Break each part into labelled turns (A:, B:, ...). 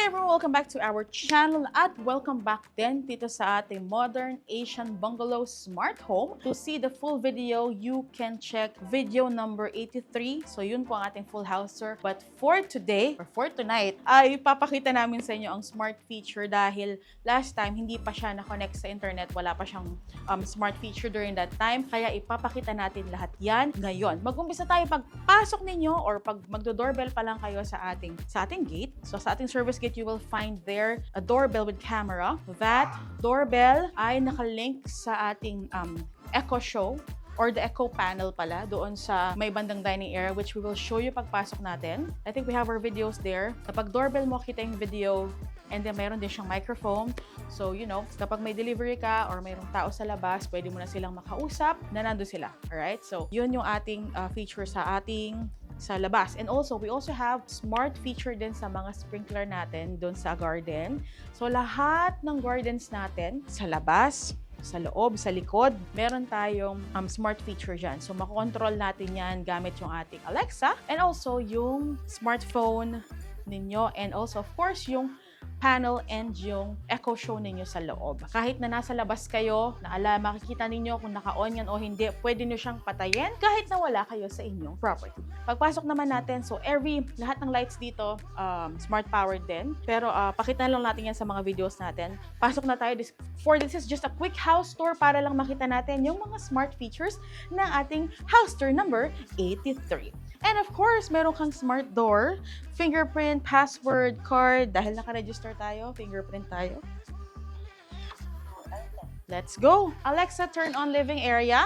A: Hi everyone! Welcome back to our channel at welcome back din dito sa ating Modern Asian Bungalow Smart Home. To see the full video, you can check video number 83. So yun po ang ating full house tour. But for today, or for tonight, ay papakita namin sa inyo ang smart feature dahil last time hindi pa siya na-connect sa internet. Wala pa siyang smart feature during that time. Kaya ipapakita natin lahat yan ngayon. Mag-umpisa tayo pagpasok ninyo or pag magdo-doorbell pa lang kayo sa ating gate. So sa ating service gate, you will find there a doorbell with camera. That doorbell ay nakalink sa ating Echo Show or the Echo panel pala doon sa may bandang dining area, which we will show you pagpasok natin. I think we have our videos there. Kapag doorbell mo, kita yung video, and then mayroon din siyang microphone. So, you know, kapag may delivery ka or mayroong tao sa labas, pwede mo na silang makausap na nandun sila. Alright? So, yun yung ating feature sa labas. And also, we also have smart feature din sa mga sprinkler natin doon sa garden. So, lahat ng gardens natin sa labas, sa loob, sa likod, meron tayong smart feature dyan. So, makokontrol natin yan gamit yung ating Alexa and also yung smartphone ninyo and also, of course, yung panel and yung Echo Show ninyo sa loob. Kahit na nasa labas kayo, makikita ninyo kung naka-on yan o hindi, pwede nyo siyang patayin kahit na wala kayo sa inyong property. Pagpasok naman natin, so lahat ng lights dito, smart powered din. Pero pakita lang natin yan sa mga videos natin. Pasok na tayo. This is just a quick house tour para lang makita natin yung mga smart features ng ating house tour number 83. And of course, meron kang smart door, fingerprint, password, card. Dahil naka-register tayo, fingerprint tayo. Let's go! Alexa, turn on living area.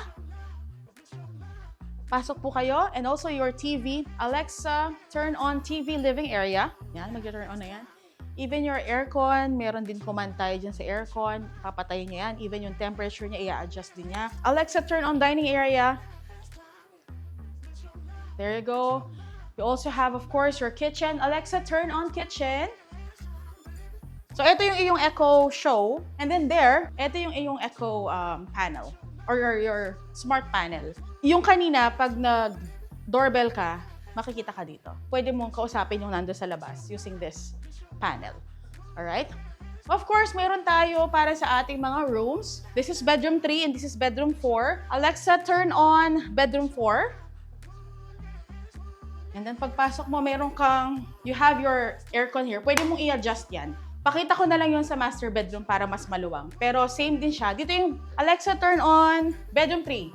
A: Pasok po kayo. And also your TV. Alexa, turn on TV living area. Yan, mag-turn on na yan. Even your aircon, meron din command tayo dyan sa aircon. Papatayin niya yan. Even yung temperature niya, i-adjust din niya. Alexa, turn on dining area. There you go. You also have, of course, your kitchen. Alexa, turn on kitchen. So, ito yung iyong Echo Show. And then there, ito yung iyong Echo panel or your smart panel. Yung kanina, pag nag-doorbell ka, makikita ka dito. Pwede mong kausapin yung nando sa labas using this panel. Alright? Of course, meron tayo para sa ating mga rooms. This is bedroom 3 and this is bedroom 4. Alexa, turn on bedroom 4. And then pagpasok mo, you have your aircon here. Pwede mong i-adjust yan. Pakita ko na lang yun sa master bedroom para mas maluwang. Pero same din siya. Dito yung Alexa, turn on bedroom 3.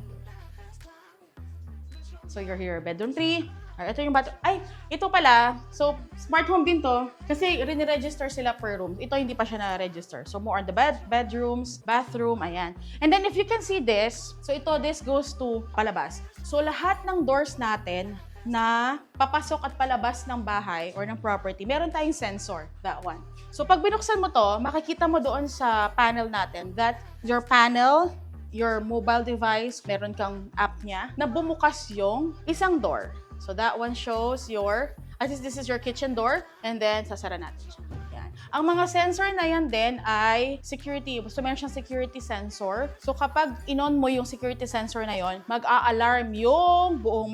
A: So you're here, bedroom 3. Ito yung bathroom. Ay, ito pala. So, smart home din to. Kasi rini-register sila per room. Ito hindi pa siya na-register. So, more on the bedrooms, bathroom, ayan. And then, if you can see this, so this goes to palabas. So, lahat ng doors natin na papasok at palabas ng bahay or ng property, meron tayong sensor, that one. So, pag binuksan mo to, makikita mo doon sa panel natin that your panel, your mobile device, meron kang app niya, na bumukas yung isang door. So, that one shows this is your kitchen door, and then sasara natin siya. Yan. Ang mga sensor na yan din ay security. So, meron siyang security sensor. So, kapag in-on mo yung security sensor na yon, mag-a-alarm yung buong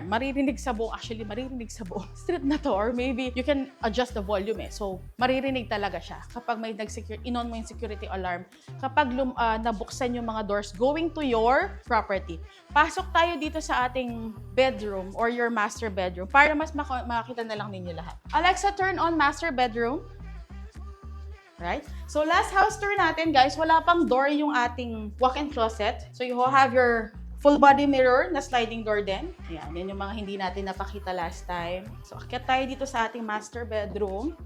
A: maririnig sa buong street na to, or maybe you can adjust the volume So, maririnig talaga siya kapag may in-on mo yung security alarm. Kapag nabuksan yung mga doors going to your property. Pasok tayo dito sa ating bedroom or your master bedroom para mas makakita na lang ninyo lahat. Alexa, turn on master bedroom. Right? So, last house tour natin, guys, wala pang door yung ating walk-in closet. So, you have your full body mirror na sliding door din. Ayan, yan yung mga hindi natin napakita last time. So, akyat tayo dito sa ating master bedroom.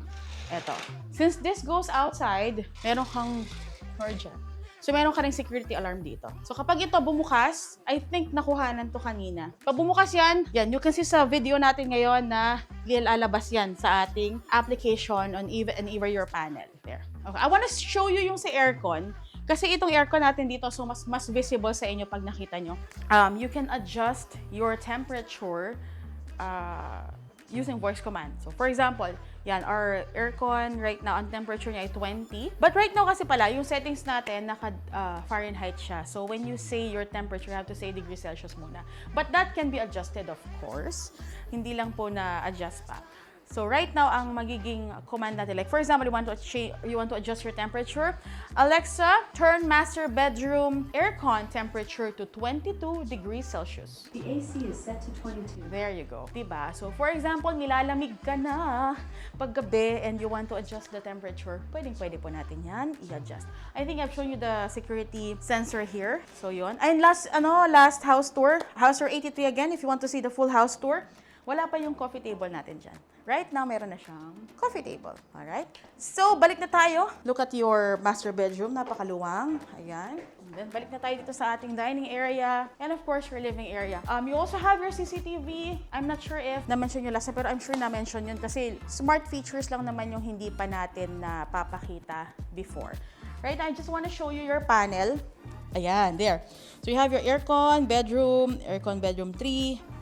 A: Eto. Since this goes outside, meron kang door dyan. So, meron ka ring security alarm dito. So, kapag ito bumukas, I think nakuhanan to kanina. Pag bumukas yan, you can see sa video natin ngayon na lalabas yan sa ating application on even your panel. There. Okay. I want to show you yung sa aircon. Kasi itong aircon natin dito, so mas visible sa inyo pag nakita nyo. You can adjust your temperature using voice command. So, for example, yan, our aircon right now, ang temperature niya ay 20. But right now kasi pala, yung settings natin, Fahrenheit siya. So, when you say your temperature, you have to say degrees Celsius muna. But that can be adjusted, of course. Hindi lang po na-adjust pa. So right now, ang magiging command natin, like for example, you want to adjust your temperature. Alexa, turn master bedroom aircon temperature to 22 degrees Celsius.
B: The AC is set to 22.
A: There you go. Diba? So for example, nilalamig ka na paggabi and you want to adjust the temperature, pwede po natin yan i-adjust. I think I've shown you the security sensor here. So yun. And last house tour 83 again, if you want to see the full house tour, wala pa yung coffee table natin dyan. Right now, meron na siyang coffee table. Alright? So, balik na tayo. Look at your master bedroom. Napakaluwang. Ayan. And then, balik na tayo dito sa ating dining area. And of course, your living area. You also have your CCTV. I'm not sure if na-mention nyo last time, pero I'm sure na-mention yun kasi smart features lang naman yung hindi pa natin na papakita before. Right? I just want to show you your panel. Ayan, there. So, you have your aircon bedroom 3.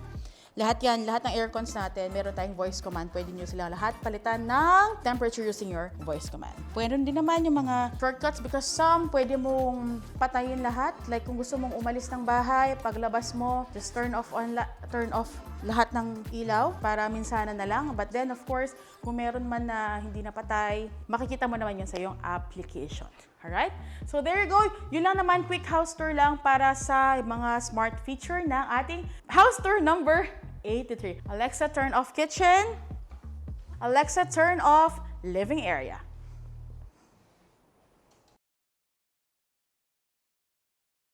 A: Lahat ng aircons natin, meron tayong voice command. Pwede nyo silang lahat palitan ng temperature using your voice command. Pwede din naman yung mga shortcuts because some pwede mong patayin lahat. Like kung gusto mong umalis ng bahay, paglabas mo, just turn off lahat ng ilaw para minsanan na lang. But then of course, kung meron man na hindi napatay, makikita mo naman yun sa iyong application. Alright? So there you go. Yun lang naman, quick house tour lang para sa mga smart feature ng ating house tour number 83. Alexa, turn off kitchen. Alexa, turn off living area.